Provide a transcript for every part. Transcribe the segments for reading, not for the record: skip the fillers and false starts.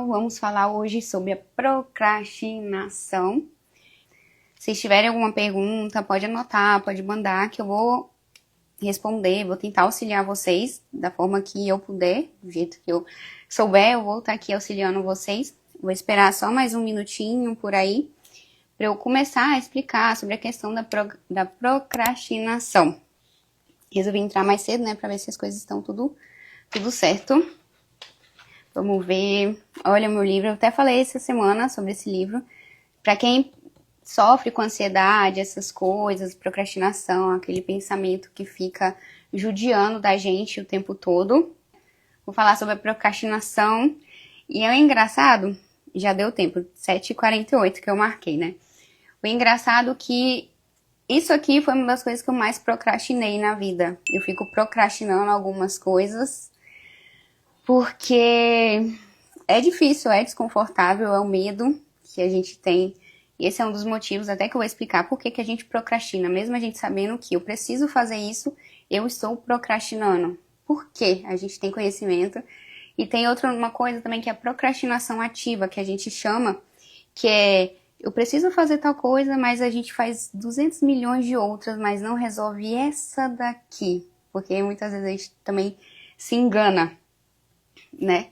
Vamos falar hoje sobre a procrastinação. Se tiverem alguma pergunta, pode anotar, pode mandar, que eu vou responder, vou tentar auxiliar vocês da forma que eu puder, do jeito que eu souber, eu vou estar aqui auxiliando vocês. Vou esperar só mais um minutinho por aí, para eu começar a explicar sobre a questão da procrastinação. Resolvi entrar mais cedo, né, para ver se as coisas estão tudo certo. Vamos ver. Olha o meu livro, eu até falei essa semana sobre esse livro. Para quem sofre com ansiedade, essas coisas, procrastinação, aquele pensamento que fica judiando da gente o tempo todo. Vou falar sobre a procrastinação. E é engraçado, já deu tempo, 7h48 que eu marquei, né? O engraçado que isso aqui foi uma das coisas que eu mais procrastinei na vida. Eu fico procrastinando algumas coisas porque é difícil, é desconfortável, é o medo que a gente tem. E esse é um dos motivos até que eu vou explicar por que a gente procrastina. Mesmo a gente sabendo que eu preciso fazer isso, eu estou procrastinando. Por quê? A gente tem conhecimento. E tem uma coisa também que é a procrastinação ativa, que a gente chama, que é eu preciso fazer tal coisa, mas a gente faz 200 milhões de outras, mas não resolve essa daqui. Porque muitas vezes a gente também se engana, né?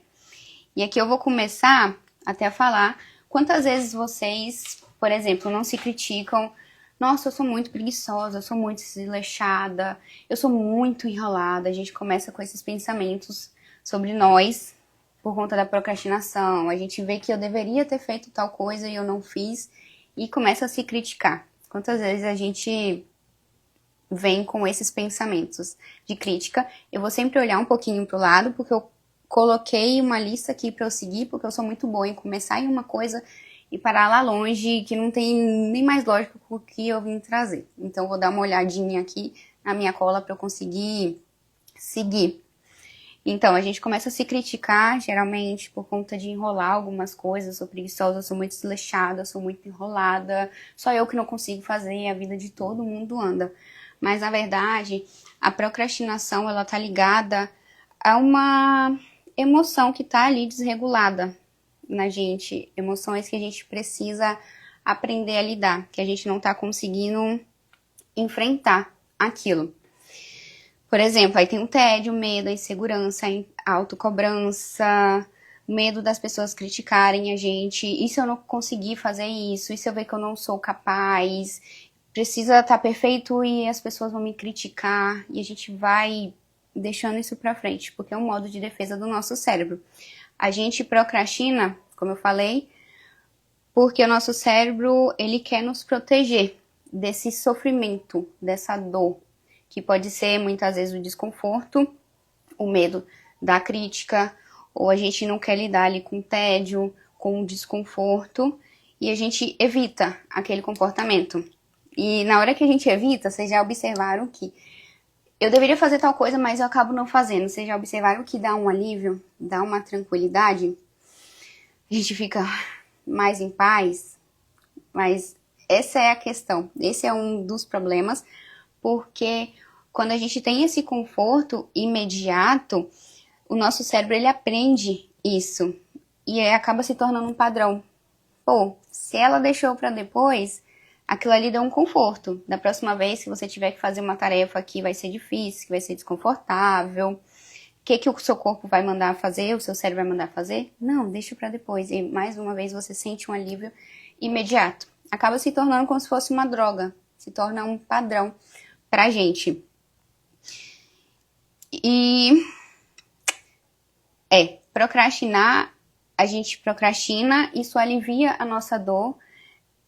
E aqui eu vou começar até a falar quantas vezes vocês, por exemplo, não se criticam. Nossa, eu sou muito preguiçosa, eu sou muito desleixada, eu sou muito enrolada. A gente começa com esses pensamentos sobre nós por conta da procrastinação. A gente vê que eu deveria ter feito tal coisa e eu não fiz e começa a se criticar. Quantas vezes a gente vem com esses pensamentos de crítica? Eu vou sempre olhar um pouquinho pro lado, porque eu coloquei uma lista aqui para eu seguir, porque eu sou muito boa em começar em uma coisa e parar lá longe, que não tem nem mais lógica com o que eu vim trazer. Então, vou dar uma olhadinha aqui na minha cola para eu conseguir seguir. Então, a gente começa a se criticar, geralmente, por conta de enrolar algumas coisas. Eu sou preguiçosa, eu sou muito desleixada, eu sou muito enrolada. Só eu que não consigo fazer, a vida de todo mundo anda. Mas, na verdade, a procrastinação, ela tá ligada a uma emoção que tá ali desregulada na gente. Emoções que a gente precisa aprender a lidar, que a gente não tá conseguindo enfrentar aquilo. Por exemplo, aí tem o tédio, o medo, a insegurança, a autocobrança, o medo das pessoas criticarem a gente. E se eu não conseguir fazer isso? E se eu ver que eu não sou capaz? Precisa estar perfeito e as pessoas vão me criticar. E a gente vai deixando isso pra frente, porque é um modo de defesa do nosso cérebro. A gente procrastina, como eu falei, porque o nosso cérebro, ele quer nos proteger desse sofrimento, dessa dor, que pode ser muitas vezes o desconforto, o medo da crítica, ou a gente não quer lidar ali com o tédio, com o desconforto, e a gente evita aquele comportamento. E na hora que a gente evita, vocês já observaram que eu deveria fazer tal coisa, mas eu acabo não fazendo. Vocês já observaram que dá um alívio, dá uma tranquilidade? A gente fica mais em paz, mas essa é a questão. Esse é um dos problemas, porque quando a gente tem esse conforto imediato, o nosso cérebro ele aprende isso e acaba se tornando um padrão. Pô, se ela deixou para depois, aquilo ali deu um conforto. Da próxima vez que você tiver que fazer uma tarefa que vai ser difícil, que vai ser desconfortável, o que o seu corpo vai mandar fazer, o seu cérebro vai mandar fazer? Não, deixa para depois. E mais uma vez você sente um alívio imediato. Acaba se tornando como se fosse uma droga, se torna um padrão pra gente. E procrastinar, a gente procrastina, isso alivia a nossa dor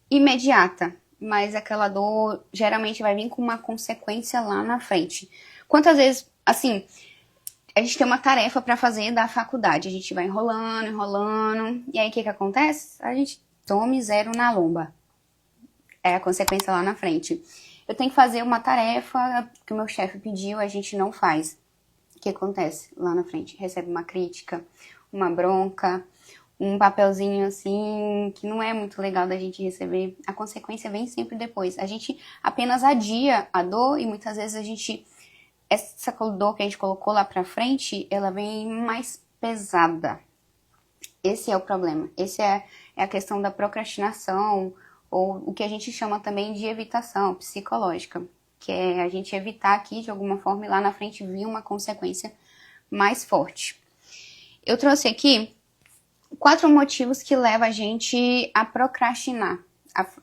imediata, mas aquela dor geralmente vai vir com uma consequência lá na frente. Quantas vezes, assim, a gente tem uma tarefa para fazer da faculdade, a gente vai enrolando, enrolando, e aí o que acontece? A gente tome 0 na lomba. É a consequência lá na frente. Eu tenho que fazer uma tarefa que o meu chefe pediu, a gente não faz. O que acontece lá na frente? Recebe uma crítica, uma bronca, um papelzinho assim, que não é muito legal da gente receber. A consequência vem sempre depois. A gente apenas adia a dor e muitas vezes essa dor que a gente colocou lá pra frente, ela vem mais pesada. Esse é o problema. É a questão da procrastinação, ou o que a gente chama também de evitação psicológica, que é a gente evitar aqui de alguma forma e lá na frente vir uma consequência mais forte. Eu trouxe aqui 4 motivos que levam a gente a procrastinar,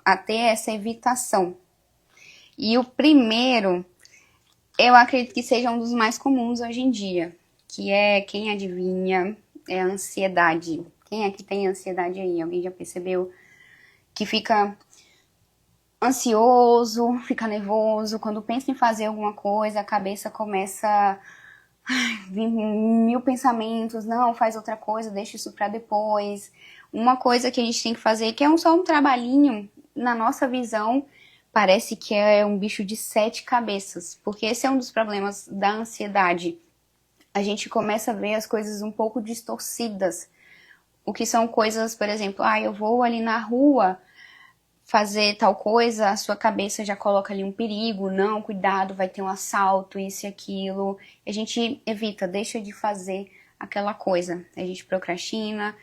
a ter essa evitação. E o primeiro, eu acredito que seja um dos mais comuns hoje em dia, que é, quem adivinha, é a ansiedade. Quem é que tem ansiedade aí? Alguém já percebeu que fica ansioso, fica nervoso, quando pensa em fazer alguma coisa, a cabeça começa a vir 1000 pensamentos, não, faz outra coisa, deixa isso pra depois. Uma coisa que a gente tem que fazer, que é só um trabalhinho, na nossa visão, parece que é um bicho de 7 cabeças, porque esse é um dos problemas da ansiedade. A gente começa a ver as coisas um pouco distorcidas. O que são coisas, por exemplo, eu vou ali na rua fazer tal coisa, a sua cabeça já coloca ali um perigo, não, cuidado, vai ter um assalto, isso e aquilo. A gente evita, deixa de fazer aquela coisa. A gente procrastina,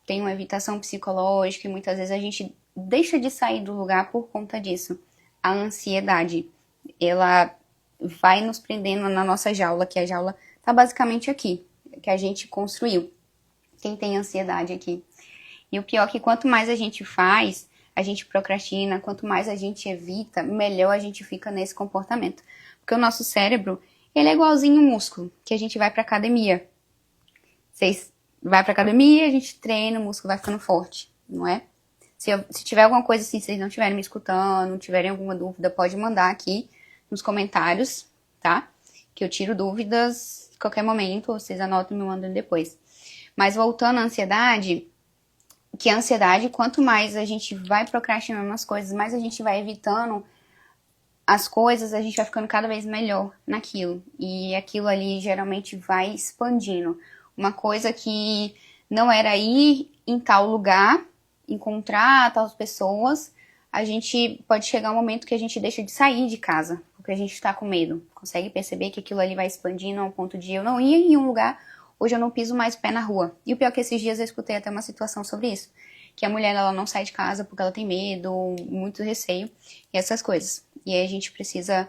tem uma evitação psicológica e muitas vezes a gente deixa de sair do lugar por conta disso. A ansiedade, ela vai nos prendendo na nossa jaula, que a jaula tá basicamente aqui, que a gente construiu. Quem tem ansiedade aqui. E o pior é que quanto mais a gente faz, a gente procrastina, quanto mais a gente evita, melhor a gente fica nesse comportamento. Porque o nosso cérebro, ele é igualzinho um músculo, que a gente vai pra academia. Vocês vai pra academia, a gente treina, o músculo vai ficando forte, não é? Se tiver alguma coisa assim, se vocês não estiverem me escutando, tiverem alguma dúvida, pode mandar aqui nos comentários, tá? Que eu tiro dúvidas a qualquer momento, vocês anotam e me mandam depois. Mas voltando à ansiedade, que a ansiedade, quanto mais a gente vai procrastinando as coisas, mais a gente vai evitando as coisas, a gente vai ficando cada vez melhor naquilo. E aquilo ali geralmente vai expandindo. Uma coisa que não era ir em tal lugar, encontrar tal pessoas, a gente pode chegar um momento que a gente deixa de sair de casa, porque a gente está com medo. Consegue perceber que aquilo ali vai expandindo ao ponto de eu não ir em um lugar, hoje eu não piso mais o pé na rua. E o pior é que esses dias eu escutei até uma situação sobre isso. Que a mulher, ela não sai de casa porque ela tem medo, muito receio e essas coisas. E aí a gente precisa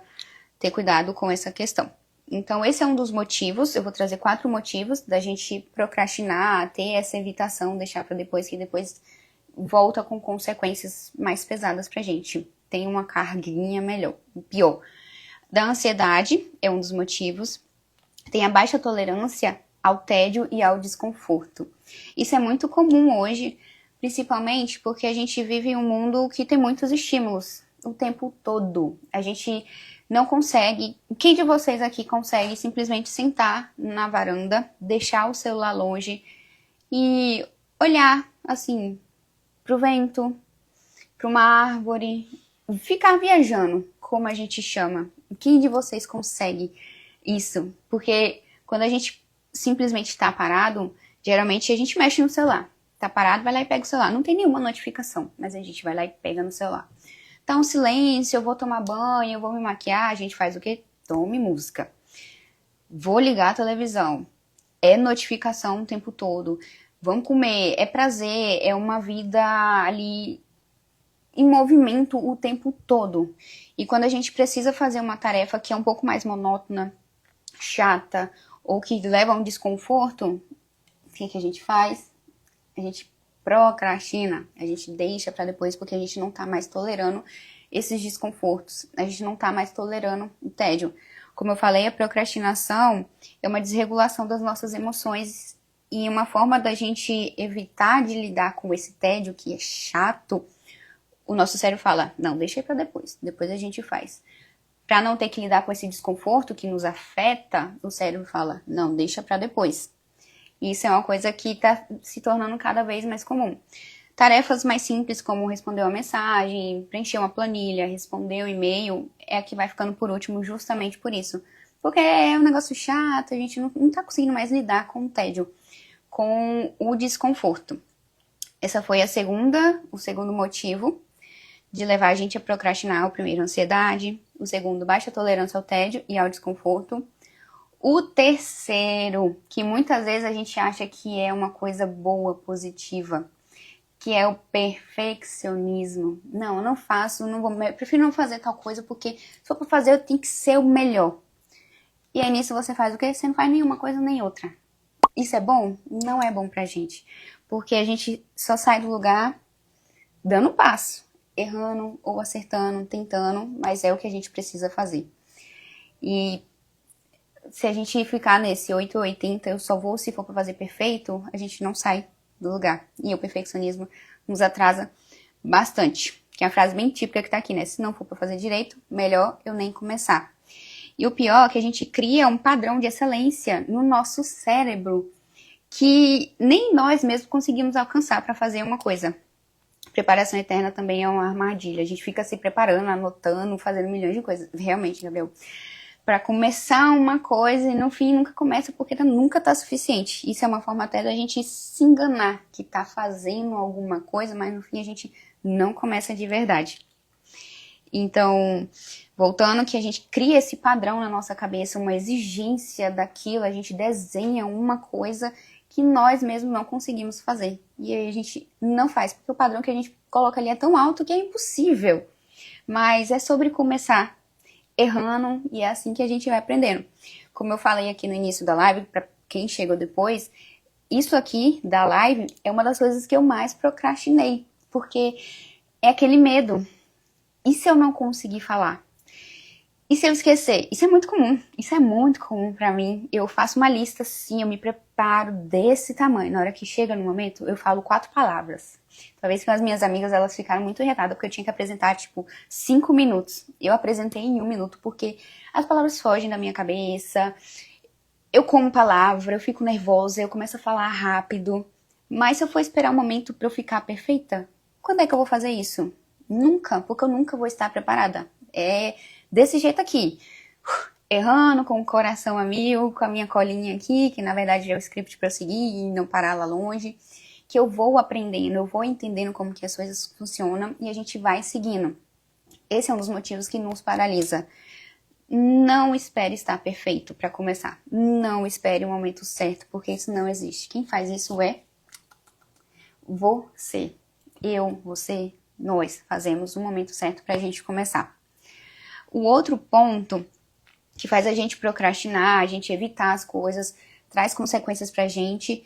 ter cuidado com essa questão. Então esse é um dos motivos, eu vou trazer 4 motivos da gente procrastinar, ter essa evitação, deixar para depois, que depois volta com consequências mais pesadas pra gente. Tem uma carguinha melhor, pior. Da ansiedade é um dos motivos. Tem a baixa tolerância ao tédio e ao desconforto. Isso é muito comum hoje, principalmente porque a gente vive em um mundo que tem muitos estímulos o tempo todo. A gente não consegue... Quem de vocês aqui consegue simplesmente sentar na varanda, deixar o celular longe e olhar, assim, pro vento, pra uma árvore, ficar viajando, como a gente chama? Quem de vocês consegue isso? Porque quando a gente simplesmente tá parado, geralmente a gente mexe no celular. Tá parado, vai lá e pega o celular. Não tem nenhuma notificação, mas a gente vai lá e pega no celular. Tá um silêncio, eu vou tomar banho, eu vou me maquiar, a gente faz o quê? Tome música. Vou ligar a televisão. É notificação o tempo todo. Vamos comer, é prazer, é uma vida ali em movimento o tempo todo. E quando a gente precisa fazer uma tarefa que é um pouco mais monótona, chata, ou que leva a um desconforto, o que a gente faz? A gente procrastina, a gente deixa pra depois porque a gente não tá mais tolerando esses desconfortos, a gente não tá mais tolerando o tédio. Como eu falei, a procrastinação é uma desregulação das nossas emoções e uma forma da gente evitar de lidar com esse tédio que é chato. O nosso cérebro fala, não, deixa pra depois a gente faz. Pra não ter que lidar com esse desconforto que nos afeta, o cérebro fala, não, deixa pra depois. E isso é uma coisa que está se tornando cada vez mais comum. Tarefas mais simples, como responder uma mensagem, preencher uma planilha, responder um e-mail, é a que vai ficando por último justamente por isso. Porque é um negócio chato, a gente não tá conseguindo mais lidar com o tédio, com o desconforto. Essa foi o segundo motivo de levar a gente a procrastinar. O primeiro, ansiedade. O segundo, baixa tolerância ao tédio e ao desconforto. O terceiro, que muitas vezes a gente acha que é uma coisa boa, positiva, que é o perfeccionismo. Não, eu não faço, não vou, eu prefiro não fazer tal coisa porque se for pra fazer eu tenho que ser o melhor. E aí nisso você faz o quê? Você não faz nenhuma coisa nem outra. Isso é bom? Não é bom pra gente. Porque a gente só sai do lugar dando passo, errando ou acertando, tentando, mas é o que a gente precisa fazer. E se a gente ficar nesse 8 ou 80, eu só vou se for pra fazer perfeito, a gente não sai do lugar. E o perfeccionismo nos atrasa bastante. Que é a frase bem típica que tá aqui, né? Se não for pra fazer direito, melhor eu nem começar. E o pior é que a gente cria um padrão de excelência no nosso cérebro que nem nós mesmos conseguimos alcançar para fazer uma coisa. Preparação eterna também é uma armadilha. A gente fica se preparando, anotando, fazendo milhões de coisas. Realmente, Gabriel. Para começar uma coisa e no fim nunca começa porque nunca tá suficiente. Isso é uma forma até da gente se enganar que tá fazendo alguma coisa, mas no fim a gente não começa de verdade. Então, voltando que a gente cria esse padrão na nossa cabeça, uma exigência daquilo, a gente desenha uma coisa que nós mesmos não conseguimos fazer. E aí a gente não faz, porque o padrão que a gente coloca ali é tão alto que é impossível. Mas é sobre começar errando e é assim que a gente vai aprendendo. Como eu falei aqui no início da live, para quem chegou depois, isso aqui da live é uma das coisas que eu mais procrastinei, porque é aquele medo. E se eu não conseguir falar? E se eu esquecer? Isso é muito comum pra mim. Eu faço uma lista assim, eu me preparo desse tamanho. Na hora que chega no momento, eu falo 4 palavras. Talvez que as minhas amigas, elas ficaram muito irritadas, porque eu tinha que apresentar, 5 minutos. Eu apresentei em 1 minuto, porque as palavras fogem da minha cabeça, eu como palavra, eu fico nervosa, eu começo a falar rápido. Mas se eu for esperar um momento pra eu ficar perfeita, quando é que eu vou fazer isso? Nunca, porque eu nunca vou estar preparada. É desse jeito aqui, errando, com o coração a mil, com a minha colinha aqui, que na verdade é o script para eu seguir e não parar lá longe, que eu vou aprendendo, eu vou entendendo como que as coisas funcionam e a gente vai seguindo. Esse é um dos motivos que nos paralisa. Não espere estar perfeito para começar. Não espere o momento certo, porque isso não existe. Quem faz isso é você. Eu, você, nós fazemos o momento certo para a gente começar. O outro ponto que faz a gente procrastinar, a gente evitar as coisas, traz consequências pra gente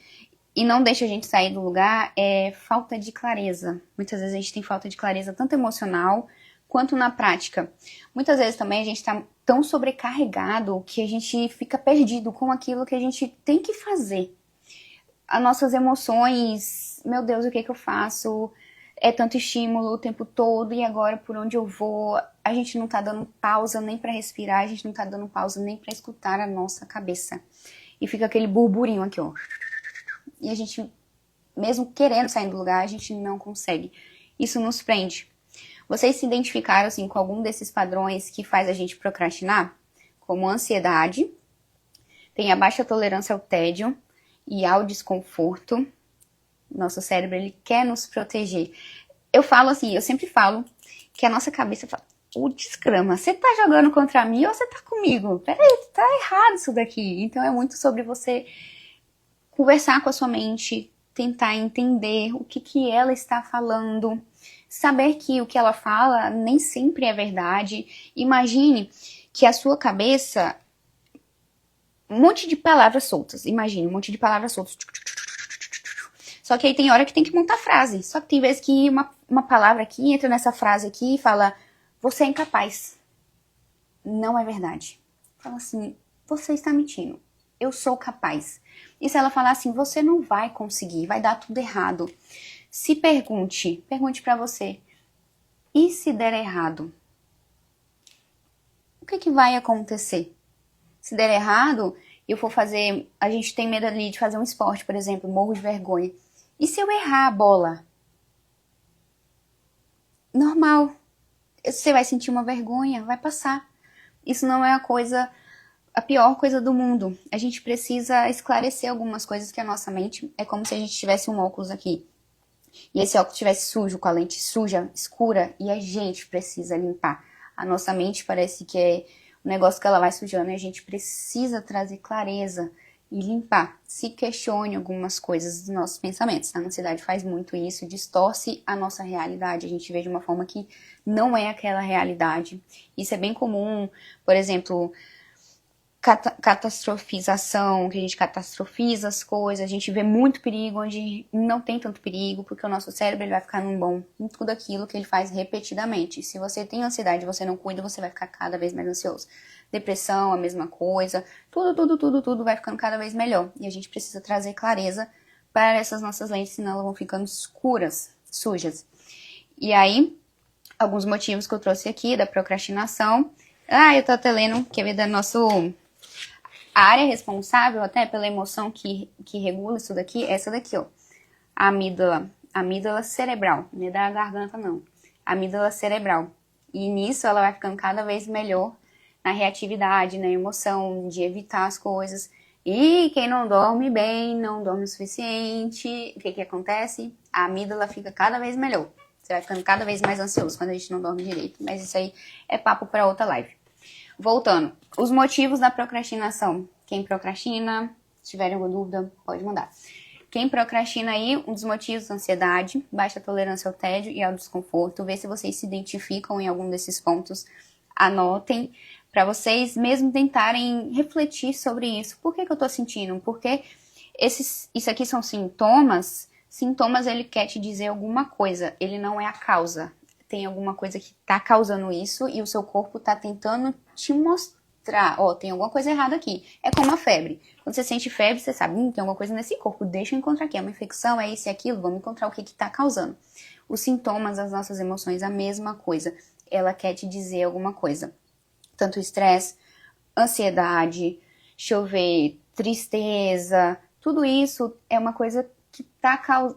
e não deixa a gente sair do lugar é falta de clareza. Muitas vezes a gente tem falta de clareza tanto emocional quanto na prática. Muitas vezes também a gente tá tão sobrecarregado que a gente fica perdido com aquilo que a gente tem que fazer. As nossas emoções, meu Deus, o que que eu faço? É tanto estímulo o tempo todo e agora por onde eu vou? A gente não tá dando pausa nem pra respirar, a gente não tá dando pausa nem pra escutar a nossa cabeça. E fica aquele burburinho aqui, ó. E a gente, mesmo querendo sair do lugar, a gente não consegue. Isso nos prende. Vocês se identificaram, assim, com algum desses padrões que faz a gente procrastinar? Como ansiedade, tem a baixa tolerância ao tédio e ao desconforto. Nosso cérebro, ele quer nos proteger. Eu falo assim, eu sempre falo que a nossa cabeça fala, o desgrama, você tá jogando contra mim ou você tá comigo? Peraí, tá errado isso daqui. Então é muito sobre você conversar com a sua mente, tentar entender o que ela está falando, saber que o que ela fala nem sempre é verdade. Imagine que a sua cabeça, um monte de palavras soltas, imagine, um monte de palavras soltas. Só que aí tem hora que tem que montar frase. Só que tem vezes que uma palavra aqui entra nessa frase aqui e fala, você é incapaz. Não é verdade. Fala assim, você está mentindo. Eu sou capaz. E se ela falar assim, você não vai conseguir, vai dar tudo errado. Se pergunte pra você, e se der errado? O que vai acontecer? Se der errado, eu for fazer, a gente tem medo ali de fazer um esporte, por exemplo, morro de vergonha. E se eu errar a bola? Normal. Você vai sentir uma vergonha, vai passar. Isso não é a pior coisa do mundo. A gente precisa esclarecer algumas coisas que a nossa mente é como se a gente tivesse um óculos aqui. E esse óculos estivesse sujo, com a lente suja, escura, e a gente precisa limpar. A nossa mente parece que é o negócio que ela vai sujando, e a gente precisa trazer clareza e limpar. Se questione algumas coisas dos nossos pensamentos. A ansiedade faz muito isso, distorce a nossa realidade. A gente vê de uma forma que não é aquela realidade. Isso é bem comum, por exemplo, catastrofização, que a gente catastrofiza as coisas, a gente vê muito perigo onde não tem tanto perigo, porque o nosso cérebro ele vai ficar num bom em tudo aquilo que ele faz repetidamente. Se você tem ansiedade e você não cuida, você vai ficar cada vez mais ansioso. Depressão, a mesma coisa, tudo vai ficando cada vez melhor. E a gente precisa trazer clareza para essas nossas lentes, senão elas vão ficando escuras, sujas. E aí, alguns motivos que eu trouxe aqui da procrastinação. Eu tô até lendo, quer ver, a área responsável até pela emoção que regula isso daqui é essa daqui, ó. A amígdala cerebral, não é da garganta não. A amígdala cerebral. E nisso ela vai ficando cada vez melhor na reatividade, na emoção, de evitar as coisas. E quem não dorme bem, não dorme o suficiente, o que acontece? A amígdala fica cada vez melhor. Você vai ficando cada vez mais ansioso quando a gente não dorme direito. Mas isso aí é papo para outra live. Voltando, os motivos da procrastinação. Quem procrastina, se tiver alguma dúvida, pode mandar. Quem procrastina aí, um dos motivos, ansiedade, baixa tolerância ao tédio e ao desconforto. Vê se vocês se identificam em algum desses pontos. Anotem para vocês mesmo tentarem refletir sobre isso. Por que eu tô sentindo? Porque isso aqui são sintomas. Sintomas, ele quer te dizer alguma coisa. Ele não é a causa. Tem alguma coisa que tá causando isso e o seu corpo tá tentando te mostrar, tem alguma coisa errada aqui. É como a febre. Quando você sente febre, você sabe, tem alguma coisa nesse corpo, deixa eu encontrar aqui. É uma infecção, é isso e aquilo, vamos encontrar o que tá causando. Os sintomas das nossas emoções, a mesma coisa. Ela quer te dizer alguma coisa. Tanto estresse, ansiedade, deixa eu ver, tristeza, tudo isso é uma coisa que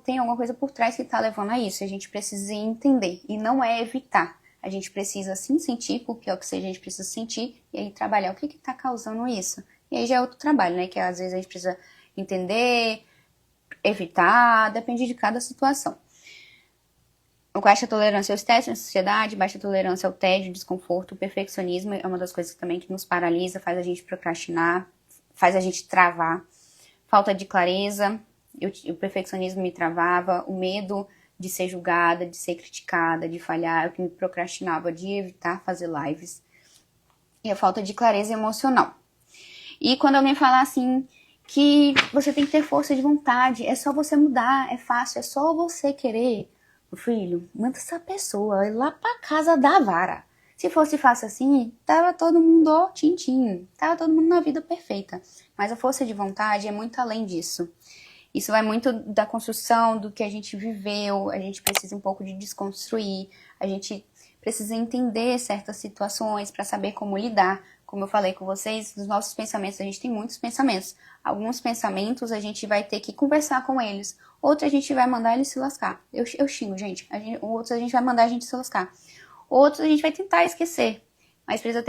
tem alguma coisa por trás que tá levando a isso. A gente precisa entender e não é evitar. A gente precisa sim sentir, porque é o que a gente precisa sentir, e aí trabalhar o que tá causando isso. E aí já é outro trabalho, né? Que às vezes a gente precisa entender, evitar, depende de cada situação. Baixa tolerância ao estresse, ansiedade, baixa tolerância ao tédio, desconforto, o perfeccionismo é uma das coisas também que nos paralisa, faz a gente procrastinar, faz a gente travar. Falta de clareza, o perfeccionismo me travava, o medo de ser julgada, de ser criticada, de falhar, o que me procrastinava de evitar fazer lives. E a falta de clareza emocional. E quando alguém fala assim, que você tem que ter força de vontade, é só você mudar, é fácil, é só você querer. Filho, manda essa pessoa ir lá pra casa da vara. Se fosse fácil assim, tava todo mundo tintim, tava todo mundo na vida perfeita. Mas a força de vontade é muito além disso. Isso vai muito da construção, do que a gente viveu, a gente precisa um pouco de desconstruir, a gente precisa entender certas situações para saber como lidar. Como eu falei com vocês, nos nossos pensamentos, a gente tem muitos pensamentos. Alguns pensamentos a gente vai ter que conversar com eles, outros a gente vai mandar eles se lascar. Eu xingo, gente. Outros a gente vai mandar a gente se lascar. Outros a gente vai tentar esquecer, mas precisa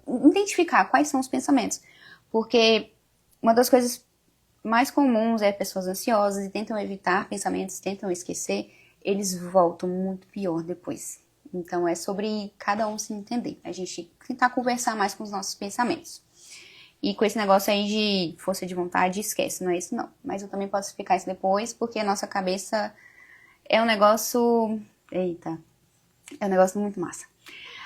identificar quais são os pensamentos. Porque uma das coisas mais comuns é pessoas ansiosas e tentam evitar pensamentos, tentam esquecer, eles voltam muito pior depois. Então é sobre cada um se entender, a gente tentar conversar mais com os nossos pensamentos. E com esse negócio aí de força de vontade, esquece, não é isso não. Mas eu também posso explicar isso depois, porque a nossa cabeça é um negócio... Eita, é um negócio muito massa.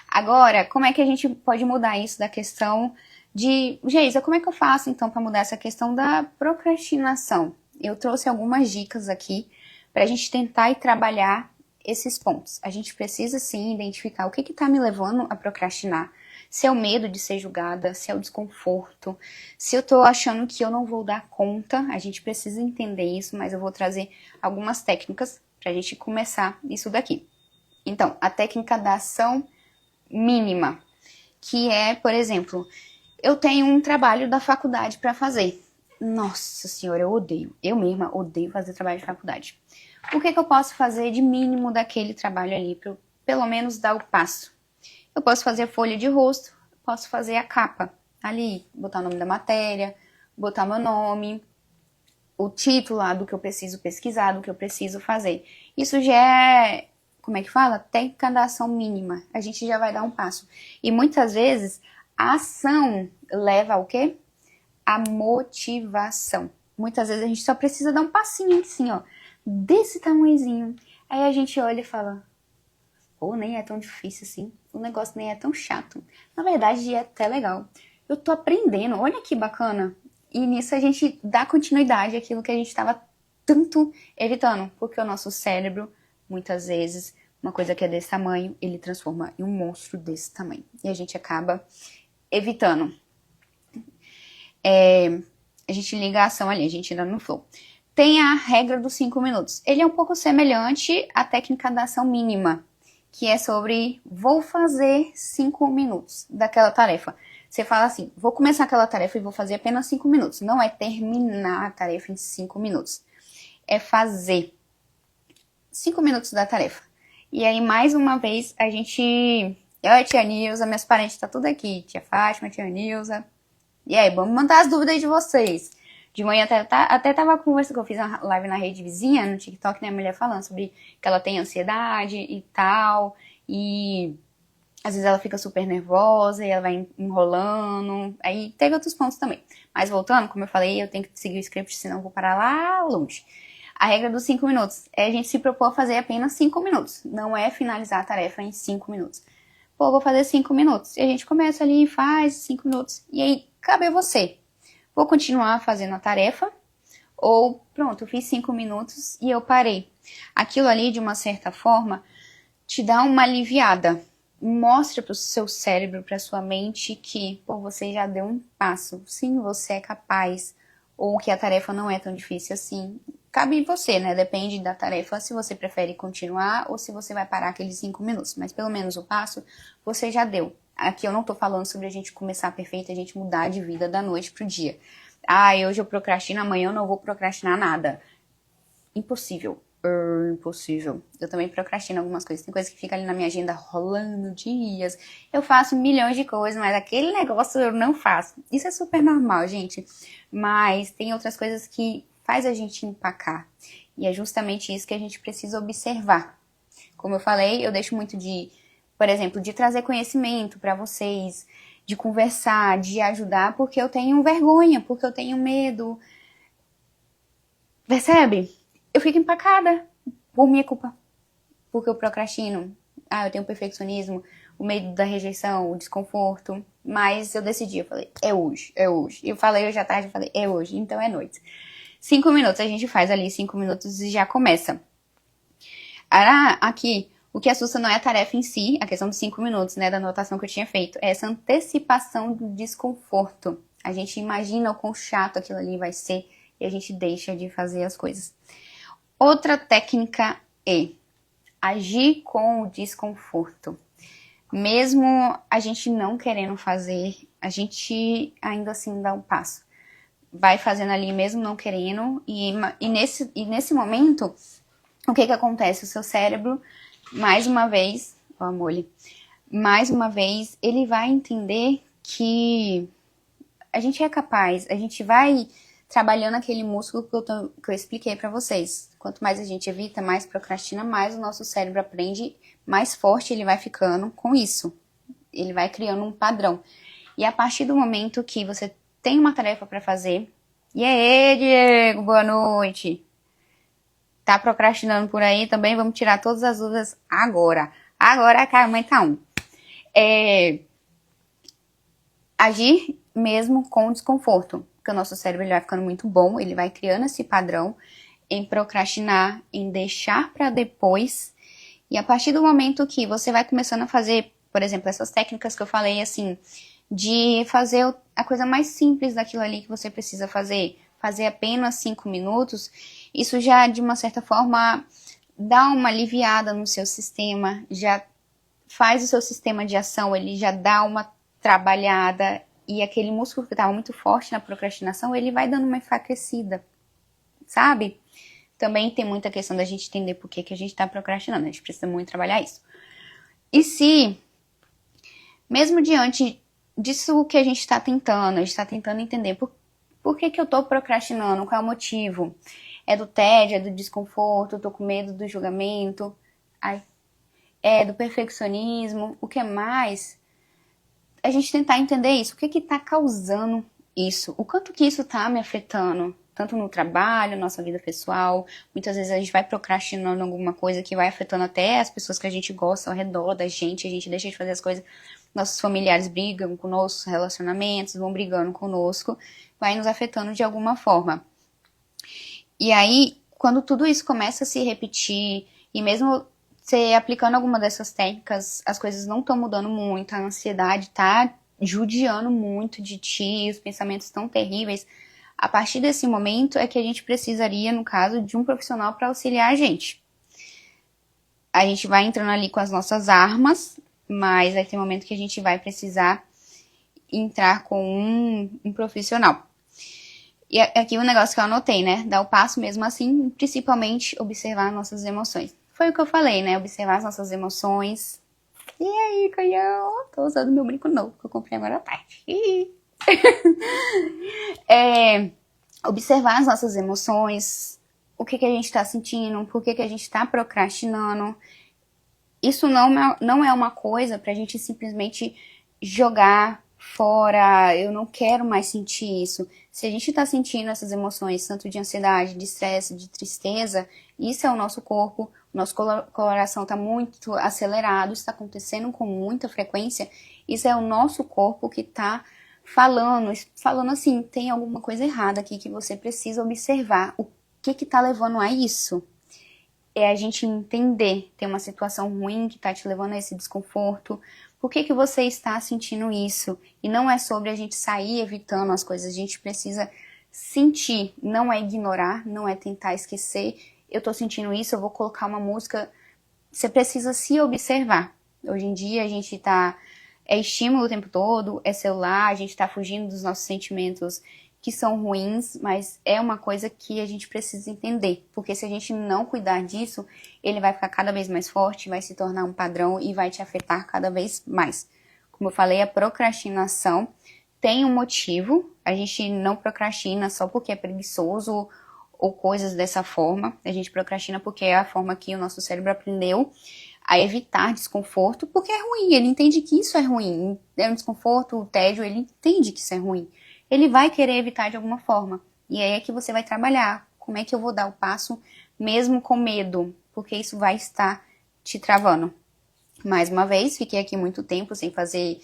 Agora, como é que a gente pode mudar isso da questão de... Geisa, como é que eu faço então para mudar essa questão da procrastinação? Eu trouxe algumas dicas aqui para a gente tentar e trabalhar esses pontos. A gente precisa sim identificar o que está me levando a procrastinar. Se é o medo de ser julgada, se é o desconforto, se eu tô achando que eu não vou dar conta, a gente precisa entender isso, mas eu vou trazer algumas técnicas pra gente começar isso daqui. Então, a técnica da ação mínima, que é, por exemplo, eu tenho um trabalho da faculdade pra fazer. Nossa senhora, eu mesma odeio fazer trabalho de faculdade. O que eu posso fazer de mínimo daquele trabalho ali, pra eu pelo menos dar o passo? Eu posso fazer a folha de rosto, posso fazer a capa ali, botar o nome da matéria, botar meu nome, o título lá do que eu preciso pesquisar, do que eu preciso fazer. Isso já é, como é que fala? Técnica da ação mínima. A gente já vai dar um passo. E muitas vezes A ação leva ao quê? A motivação. Muitas vezes a gente só precisa dar um passinho assim, ó, desse tamanhozinho. Aí a gente olha e fala, pô, nem é tão difícil assim, o negócio nem é tão chato. Na verdade, é até legal. Eu tô aprendendo, olha que bacana. E nisso a gente dá continuidade àquilo que a gente estava tanto evitando, porque o nosso cérebro, muitas vezes, uma coisa que é desse tamanho, ele transforma em um monstro desse tamanho. E a gente acaba evitando. A gente liga a ação ali, a gente ainda no flow. Tem a regra dos 5 minutos. Ele é um pouco semelhante à técnica da ação mínima, que é sobre vou fazer 5 minutos daquela tarefa. Você fala assim, vou começar aquela tarefa e vou fazer apenas 5 minutos. Não é terminar a tarefa em 5 minutos. É fazer 5 minutos da tarefa. E aí, mais uma vez, a gente... Eu, tia Nilza, meus parentes, tá tudo aqui. Tia Fátima, tia Nilza. E aí, vamos mandar as dúvidas de vocês. De manhã até tava conversando, que eu fiz uma live na rede vizinha, no TikTok, né, a mulher falando sobre que ela tem ansiedade e tal, e às vezes ela fica super nervosa e ela vai enrolando, aí teve outros pontos também. Mas voltando, como eu falei, eu tenho que seguir o script, senão eu vou parar lá longe. A regra dos 5 minutos é a gente se propor a fazer apenas 5 minutos, não é finalizar a tarefa em 5 minutos. Pô, vou fazer 5 minutos. E a gente começa ali e faz 5 minutos. E aí, cabe a você. Vou continuar fazendo a tarefa, ou pronto, eu fiz 5 minutos e eu parei. Aquilo ali, de uma certa forma, te dá uma aliviada. Mostra para o seu cérebro, para sua mente que, pô, você já deu um passo. Sim, você é capaz. Ou que a tarefa não é tão difícil assim. Cabe em você, né? Depende da tarefa, se você prefere continuar ou se você vai parar aqueles 5 minutos. Mas pelo menos o passo você já deu. Aqui eu não tô falando sobre a gente começar perfeito, a gente mudar de vida da noite pro dia. Ah, hoje eu procrastino, amanhã eu não vou procrastinar nada. Impossível. Impossível. Eu também procrastino algumas coisas. Tem coisas que ficam ali na minha agenda rolando dias. Eu faço milhões de coisas, mas aquele negócio eu não faço. Isso é super normal, gente. Mas tem outras coisas que faz a gente empacar. E é justamente isso que a gente precisa observar. Como eu falei, eu deixo muito de, por exemplo, de trazer conhecimento para vocês, de conversar, de ajudar, porque eu tenho vergonha, porque eu tenho medo. Percebe? Eu fico empacada por minha culpa. Porque eu procrastino. Ah, eu tenho perfeccionismo, o medo da rejeição, o desconforto. Mas eu decidi, eu falei, é hoje, é hoje. E eu falei hoje à tarde, eu falei, é hoje, então é noite. 5 minutos, a gente faz ali 5 minutos e já começa. Aqui, o que assusta não é a tarefa em si, a questão dos 5 minutos, né, da anotação que eu tinha feito. É essa antecipação do desconforto. A gente imagina o quão chato aquilo ali vai ser e a gente deixa de fazer as coisas. Outra técnica é agir com o desconforto. Mesmo a gente não querendo fazer, a gente ainda assim dá um passo. Vai fazendo ali mesmo não querendo, e nesse momento, o que acontece? O seu cérebro, mais uma vez, ele vai entender que a gente é capaz, a gente vai trabalhando aquele músculo que eu expliquei para vocês. Quanto mais a gente evita, mais procrastina, mais o nosso cérebro aprende, mais forte ele vai ficando com isso. Ele vai criando um padrão. E a partir do momento que você tem uma tarefa para fazer, e aí, Diego, boa noite. Tá procrastinando por aí também? Vamos tirar todas as dúvidas agora. Agora a mãe tá agir mesmo com desconforto, porque o nosso cérebro ele vai ficando muito bom, ele vai criando esse padrão em procrastinar, em deixar para depois, e a partir do momento que você vai começando a fazer, por exemplo, essas técnicas que eu falei, assim, de fazer a coisa mais simples daquilo ali que você precisa fazer apenas 5 minutos, isso já, de uma certa forma, dá uma aliviada no seu sistema, já faz o seu sistema de ação, ele já dá uma trabalhada, e aquele músculo que estava muito forte na procrastinação, ele vai dando uma enfraquecida, sabe? Também tem muita questão da gente entender por que a gente está procrastinando, a gente precisa muito trabalhar isso. E se, mesmo diante disso que a gente está tentando, a gente está tentando entender por que eu estou procrastinando, qual é o motivo? É do tédio, é do desconforto, eu tô com medo do julgamento, é do perfeccionismo, o que mais? a gente tentar entender isso. O que está causando isso? O quanto que isso está me afetando? Tanto no trabalho, nossa vida pessoal. Muitas vezes a gente vai procrastinando alguma coisa que vai afetando até as pessoas que a gente gosta ao redor da gente. A gente deixa de fazer as coisas. Nossos familiares brigam conosco, relacionamentos vão brigando conosco. Vai nos afetando de alguma forma. E aí, quando tudo isso começa a se repetir, e mesmo você aplicando alguma dessas técnicas, as coisas não estão mudando muito, a ansiedade tá judiando muito de ti, os pensamentos tão terríveis, a partir desse momento é que a gente precisaria, no caso, de um profissional para auxiliar a gente. A gente vai entrando ali com as nossas armas, mas vai ter um momento que a gente vai precisar entrar com um profissional. E aqui o negócio que eu anotei, né? Dar o passo mesmo assim, principalmente observar nossas emoções. Foi o que eu falei, né? Observar as nossas emoções. E aí, canhão? Tô usando meu brinco novo, que eu comprei agora à tarde. Observar as nossas emoções, o que a gente tá sentindo, por que a gente tá procrastinando. Isso não é uma coisa pra gente simplesmente jogar fora, eu não quero mais sentir isso. Se a gente tá sentindo essas emoções, tanto de ansiedade, de estresse, de tristeza, isso é o nosso corpo, o nosso coração tá muito acelerado, isso tá acontecendo com muita frequência, isso é o nosso corpo que tá falando assim, tem alguma coisa errada aqui que você precisa observar. O que tá levando a isso? É a gente entender, tem uma situação ruim que tá te levando a esse desconforto, por que você está sentindo isso? E não é sobre a gente sair evitando as coisas, a gente precisa sentir, não é ignorar, não é tentar esquecer, eu tô sentindo isso, eu vou colocar uma música, você precisa se observar. Hoje em dia a gente tá, é estímulo o tempo todo, é celular, a gente tá fugindo dos nossos sentimentos que são ruins, mas é uma coisa que a gente precisa entender, porque se a gente não cuidar disso, ele vai ficar cada vez mais forte, vai se tornar um padrão e vai te afetar cada vez mais. Como eu falei, a procrastinação tem um motivo, a gente não procrastina só porque é preguiçoso ou coisas dessa forma, a gente procrastina porque é a forma que o nosso cérebro aprendeu a evitar desconforto, porque é ruim, ele entende que isso é ruim, é um desconforto, o tédio, ele entende que isso é ruim. Ele vai querer evitar de alguma forma. E aí é que você vai trabalhar. Como é que eu vou dar o passo mesmo com medo? Porque isso vai estar te travando. Mais uma vez, fiquei aqui muito tempo sem fazer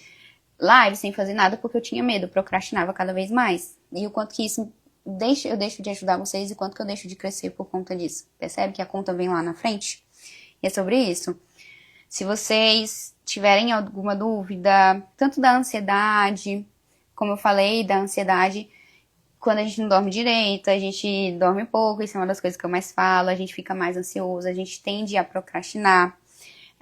live, sem fazer nada, porque eu tinha medo, procrastinava cada vez mais. E o quanto que isso eu deixo de ajudar vocês e quanto que eu deixo de crescer por conta disso. Percebe que a conta vem lá na frente? E é sobre isso. Se vocês tiverem alguma dúvida, tanto da ansiedade, como eu falei, da ansiedade, quando a gente não dorme direito, a gente dorme pouco, isso é uma das coisas que eu mais falo, a gente fica mais ansioso, a gente tende a procrastinar.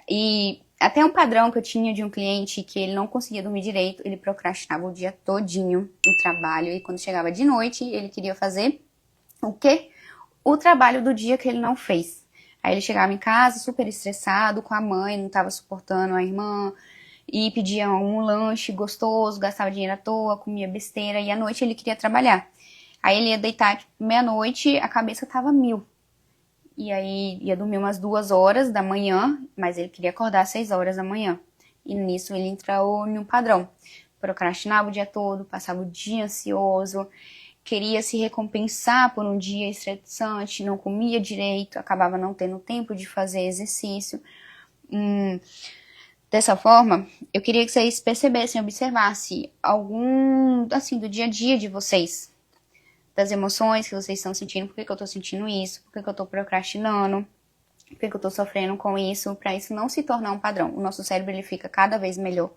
E até um padrão que eu tinha de um cliente que ele não conseguia dormir direito, ele procrastinava o dia todinho o trabalho, e quando chegava de noite, ele queria fazer o quê? O trabalho do dia que ele não fez. Aí ele chegava em casa super estressado com a mãe, não estava suportando a irmã, e pedia um lanche gostoso, gastava dinheiro à toa, comia besteira, e à noite ele queria trabalhar. Aí ele ia deitar meia-noite, a cabeça tava mil. E aí ia dormir umas 2 horas da manhã, mas ele queria acordar às 6 horas da manhã. E nisso ele entrou em um padrão. Procrastinava o dia todo, passava o dia ansioso, queria se recompensar por um dia estressante, não comia direito, acabava não tendo tempo de fazer exercício. Dessa forma, eu queria que vocês percebessem, observassem algum, assim, do dia a dia de vocês, das emoções que vocês estão sentindo, por que eu tô sentindo isso, por que eu tô procrastinando, por que eu tô sofrendo com isso, para isso não se tornar um padrão. O nosso cérebro, ele fica cada vez melhor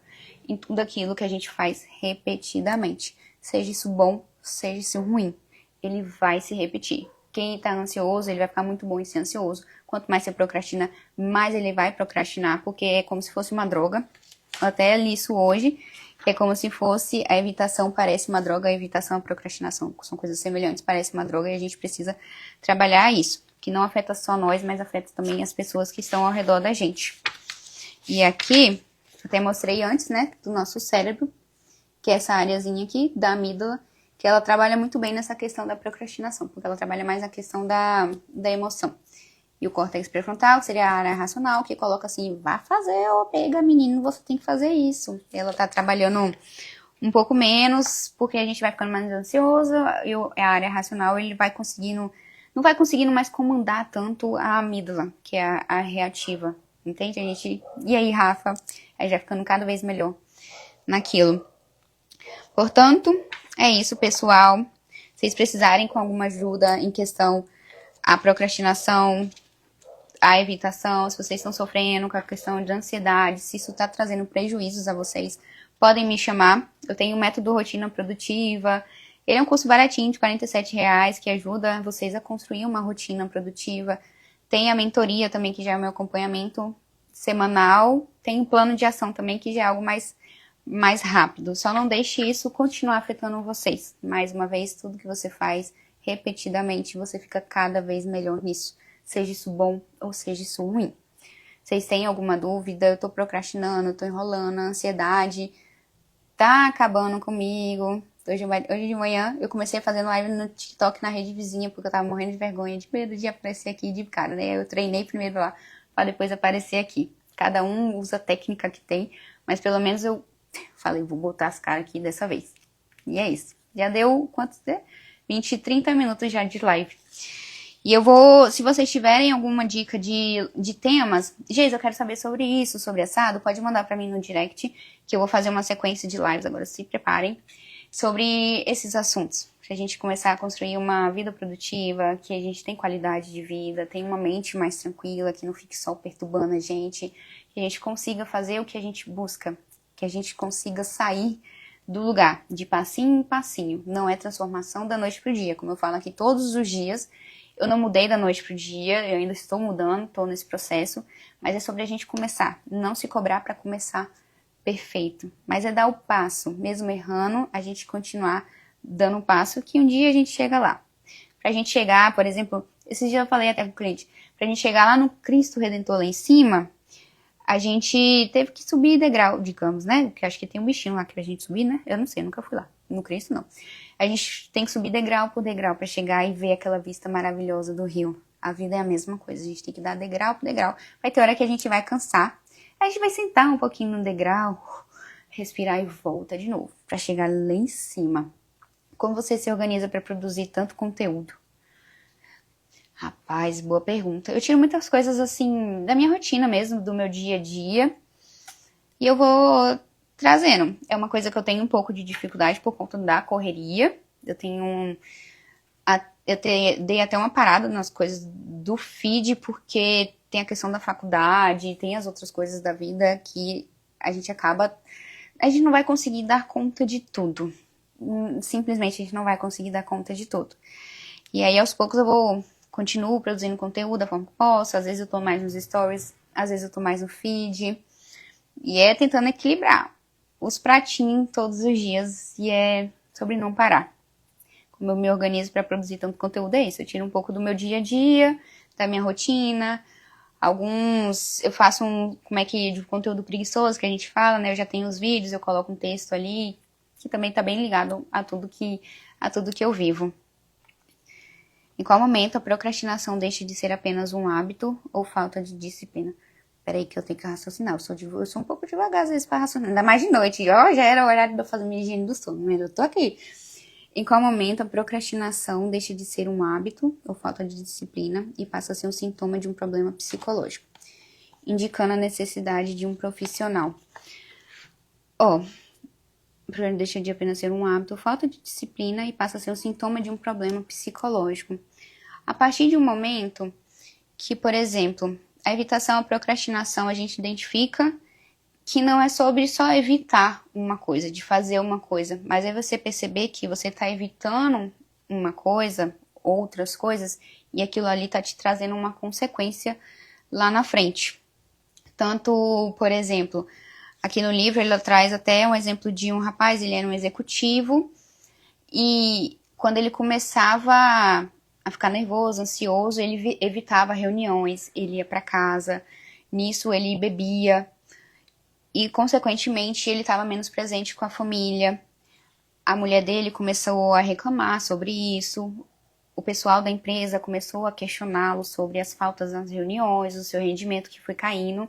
em tudo aquilo que a gente faz repetidamente. Seja isso bom, seja isso ruim, ele vai se repetir. Quem tá ansioso, ele vai ficar muito bom em ser ansioso. Quanto mais você procrastina, mais ele vai procrastinar, porque é como se fosse uma droga. Eu até li isso hoje, que é como se fosse a evitação parece uma droga, a evitação e a procrastinação são coisas semelhantes, parece uma droga, e a gente precisa trabalhar isso, que não afeta só nós, mas afeta também as pessoas que estão ao redor da gente. E aqui, eu até mostrei antes, né, do nosso cérebro, que é essa areazinha aqui, da amígdala, que ela trabalha muito bem nessa questão da procrastinação, porque ela trabalha mais na questão da emoção. E o córtex pré-frontal, que seria a área racional, que coloca assim, vá fazer, ô pega menino, você tem que fazer isso. Ela tá trabalhando um pouco menos, porque a gente vai ficando mais ansioso, e a área racional, ele vai conseguindo, não vai conseguindo mais comandar tanto a amígdala, que é a reativa, entende? E aí, Rafa, aí já ficando cada vez melhor naquilo. Portanto, é isso, pessoal. Se vocês precisarem com alguma ajuda em questão a procrastinação, a evitação, se vocês estão sofrendo com a questão de ansiedade, se isso está trazendo prejuízos a vocês, podem me chamar. Eu tenho o método Rotina Produtiva. Ele é um curso baratinho de R$ 47 que ajuda vocês a construir uma rotina produtiva. Tem a mentoria também, que já é o meu acompanhamento semanal. Tem um plano de ação também, que já é algo mais rápido. Só não deixe isso continuar afetando vocês. Mais uma vez, tudo que você faz repetidamente, você fica cada vez melhor nisso. Seja isso bom ou seja isso ruim. Vocês têm alguma dúvida? Eu tô procrastinando, eu tô enrolando, a ansiedade tá acabando comigo. Hoje de manhã eu comecei fazendo live no TikTok na rede vizinha, porque eu tava morrendo de vergonha, de medo de aparecer aqui de cara, né? Eu treinei primeiro lá, pra depois aparecer aqui. Cada um usa a técnica que tem, mas pelo menos eu falei, vou botar as caras aqui dessa vez. E é isso. Já deu quantos? 20, 30 minutos já de live. E eu vou, se vocês tiverem alguma dica de temas, Geis, eu quero saber sobre isso, sobre assado, pode mandar pra mim no direct, que eu vou fazer uma sequência de lives, agora se preparem, sobre esses assuntos. Pra gente começar a construir uma vida produtiva, que a gente tem qualidade de vida, tem uma mente mais tranquila, que não fique só perturbando a gente, que a gente consiga fazer o que a gente busca, que a gente consiga sair do lugar, de passinho em passinho. Não é transformação da noite pro dia, como eu falo aqui todos os dias. Eu não mudei da noite pro dia, eu ainda estou mudando, estou nesse processo, mas é sobre a gente começar, não se cobrar para começar perfeito, mas é dar o passo, mesmo errando, a gente continuar dando o passo, que um dia a gente chega lá. Pra gente chegar, por exemplo, esses dias eu falei até com o cliente, pra gente chegar lá no Cristo Redentor lá em cima, a gente teve que subir degrau, digamos, né? Porque acho que tem um bichinho lá que pra gente subir, né? Eu não sei, nunca fui lá. No Cristo, não. A gente tem que subir degrau por degrau pra chegar e ver aquela vista maravilhosa do rio. A vida é a mesma coisa, a gente tem que dar degrau por degrau. Vai ter hora que a gente vai cansar. A gente vai sentar um pouquinho no degrau, respirar e volta de novo, pra chegar lá em cima. Como você se organiza pra produzir tanto conteúdo? Rapaz, boa pergunta. Eu tiro muitas coisas assim da minha rotina mesmo, do meu dia a dia, e eu vou trazendo. É uma coisa que eu tenho um pouco de dificuldade por conta da correria. Eu tenho dei até uma parada nas coisas do feed, porque tem a questão da faculdade, tem as outras coisas da vida que a gente acaba. A gente não vai conseguir dar conta de tudo. Simplesmente a gente não vai conseguir dar conta de tudo. E aí aos poucos eu continuo produzindo conteúdo da forma que posso. Às vezes eu tô mais nos stories, às vezes eu tô mais no feed. E é tentando equilibrar os pratinhos todos os dias. E é sobre não parar. Como eu me organizo para produzir tanto conteúdo é isso. Eu tiro um pouco do meu dia a dia, da minha rotina. Alguns eu faço de conteúdo preguiçoso que a gente fala, né? Eu já tenho os vídeos, eu coloco um texto ali, que também tá bem ligado a tudo que eu vivo. Em qual momento a procrastinação deixa de ser apenas um hábito ou falta de disciplina? Peraí que eu tenho que raciocinar. Eu sou um pouco devagar às vezes para raciocinar. Ainda mais de noite. Ó, já era o horário de eu fazer minha higiene do sono, mas eu tô aqui. Em qual momento a procrastinação deixa de ser um hábito ou falta de disciplina e passa a ser um sintoma de um problema psicológico, indicando a necessidade de um profissional? Deixa de apenas ser um hábito ou falta de disciplina e passa a ser um sintoma de um problema psicológico. A partir de um momento que, por exemplo, a evitação, a procrastinação, a gente identifica que não é sobre só evitar uma coisa, de fazer uma coisa, mas é você perceber que você está evitando uma coisa, outras coisas, e aquilo ali está te trazendo uma consequência lá na frente. Tanto, por exemplo, aqui no livro ele traz até um exemplo de um rapaz, ele era um executivo, e quando ele começava a ficar nervoso, ansioso, ele evitava reuniões, ele ia para casa, nisso ele bebia, e, consequentemente, ele estava menos presente com a família. A mulher dele começou a reclamar sobre isso. o pessoal da empresa começou a questioná-lo sobre as faltas nas reuniões, o seu rendimento que foi caindo.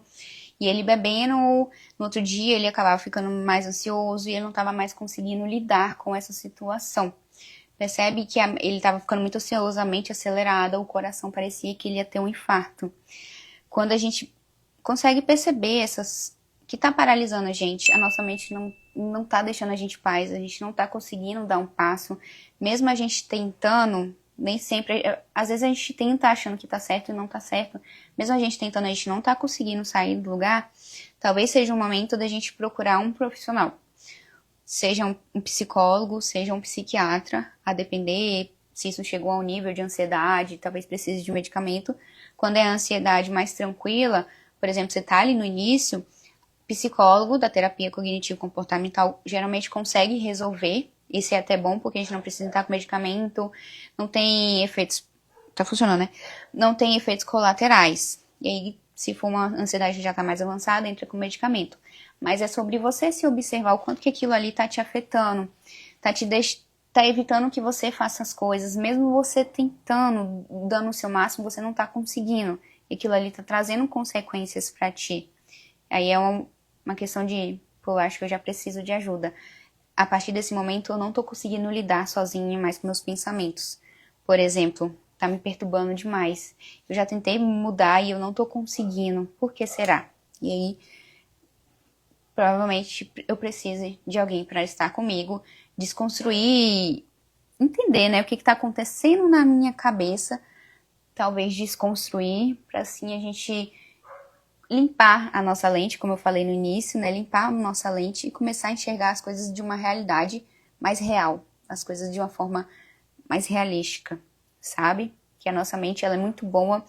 E ele bebendo, no outro dia ele acabava ficando mais ansioso e ele não estava mais conseguindo lidar com essa situação. Percebe que ele estava ficando muito ansioso, a mente acelerada, o coração parecia que ele ia ter um infarto. Quando a gente consegue perceber essas que tá paralisando a nossa mente não tá deixando a gente em paz, a gente não tá conseguindo dar um passo, mesmo a gente tentando, nem sempre, às vezes a gente tenta achando que tá certo e não tá certo, mesmo a gente tentando, a gente não tá conseguindo sair do lugar, talvez seja um momento da gente procurar um profissional, seja um psicólogo, seja um psiquiatra, a depender se isso chegou a um nível de ansiedade, talvez precise de um medicamento. Quando é a ansiedade mais tranquila, por exemplo, você tá ali no início, psicólogo da terapia cognitivo-comportamental geralmente consegue resolver. Isso é até bom, porque a gente não precisa estar com medicamento, não tem efeitos... Tá funcionando, né? Não tem efeitos colaterais. E aí, se for uma ansiedade que já tá mais avançada, entra com medicamento. Mas é sobre você se observar o quanto que aquilo ali tá te afetando, tá evitando que você faça as coisas, mesmo você tentando, dando o seu máximo, você não tá conseguindo. E aquilo ali tá trazendo consequências pra ti. Aí é uma questão de, pô, acho que eu já preciso de ajuda. A partir desse momento eu não tô conseguindo lidar sozinha mais com meus pensamentos. Por exemplo, tá me perturbando demais. Eu já tentei mudar e eu não tô conseguindo. Por que será? E aí, provavelmente eu preciso de alguém para estar comigo, desconstruir, entender, né, o que tá acontecendo na minha cabeça, talvez desconstruir, para assim a gente limpar a nossa lente, como eu falei no início, né? Limpar a nossa lente e começar a enxergar as coisas de uma realidade mais real, as coisas de uma forma mais realística, sabe? Que a nossa mente ela é muito boa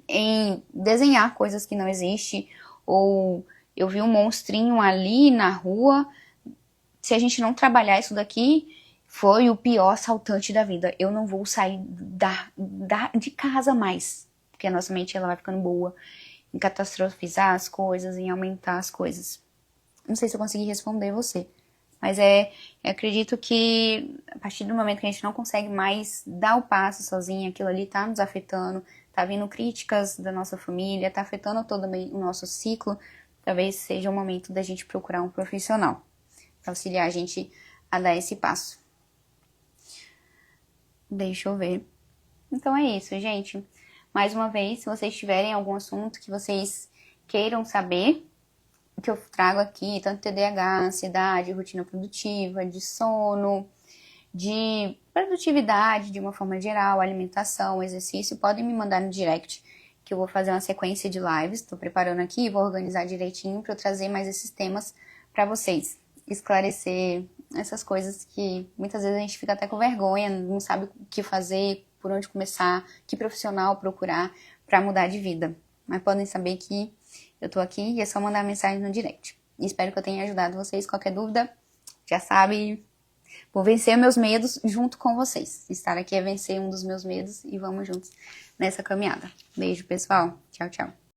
em desenhar coisas que não existem, ou eu vi um monstrinho ali na rua, se a gente não trabalhar isso daqui, foi o pior assaltante da vida. Eu não vou sair de casa mais, porque a nossa mente ela vai ficando boa em catastrofizar as coisas, em aumentar as coisas. Não sei se eu consegui responder você, mas eu acredito que a partir do momento que a gente não consegue mais dar o passo sozinho, aquilo ali tá nos afetando, tá vindo críticas da nossa família, tá afetando todo o nosso ciclo, talvez seja o momento da gente procurar um profissional para auxiliar a gente a dar esse passo. Deixa eu ver. Então é isso, gente. Mais uma vez, se vocês tiverem algum assunto que vocês queiram saber, o que eu trago aqui, tanto TDAH, ansiedade, rotina produtiva, de sono, de produtividade de uma forma geral, alimentação, exercício, podem me mandar no direct, que eu vou fazer uma sequência de lives, estou preparando aqui, vou organizar direitinho para eu trazer mais esses temas para vocês, esclarecer essas coisas que muitas vezes a gente fica até com vergonha, não sabe o que fazer, por onde começar, que profissional procurar para mudar de vida. Mas podem saber que eu tô aqui e é só mandar mensagem no direct. E espero que eu tenha ajudado vocês. Qualquer dúvida, já sabe, vou vencer meus medos junto com vocês. Estar aqui é vencer um dos meus medos e vamos juntos nessa caminhada. Beijo, pessoal. Tchau, tchau.